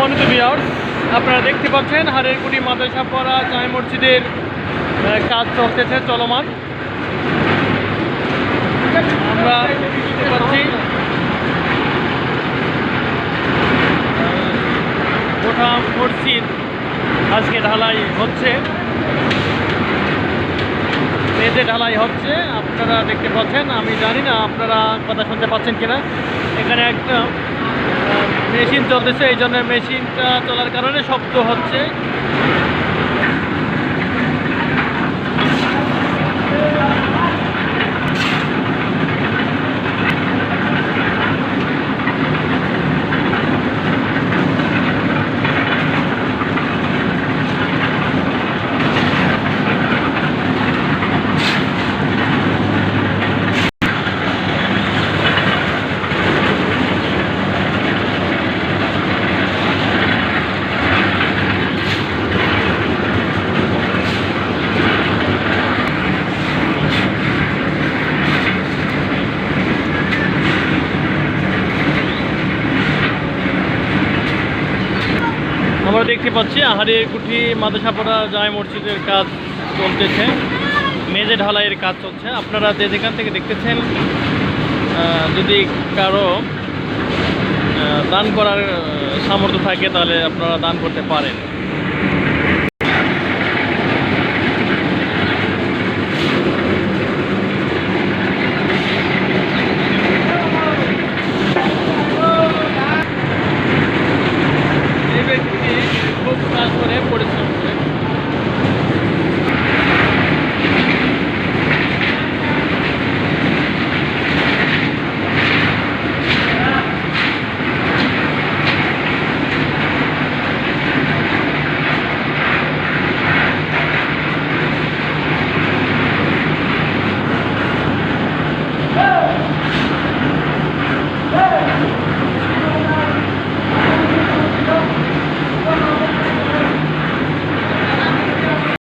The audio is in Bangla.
সম্মানিত ভিউয়ার্স, আপনারা দেখতে পাচ্ছেন হারেরকুটি মাদ্রাসাপাড়া জামে মসজিদের কাজ চলতেছে চলমান। আমরা দেখতে পাচ্ছি গোটা মসজিদ আজকে ঢালাই হচ্ছে, মেঝে ঢালাই হচ্ছে। আপনারা দেখতে পাচ্ছেন, আমি জানি না আপনারা কথা শুনতে পাচ্ছেন কিনা। এখানে একটা মেশিন চলতেছে, এই জন্য মেশিনটা চলার কারণে শব্দ হচ্ছে। আমরা দেখতে পাচ্ছি হারেরকুটি মাদ্রাসাপাড়া জামে মসজিদের কাজ চলতেছে, মেঝে ঢালাইয়ের কাজ চলছে। আপনারা যেখান থেকে দেখতেছেন, যদি কারো দান করার সামর্থ্য থাকে তাহলে আপনারা দান করতে পারেন।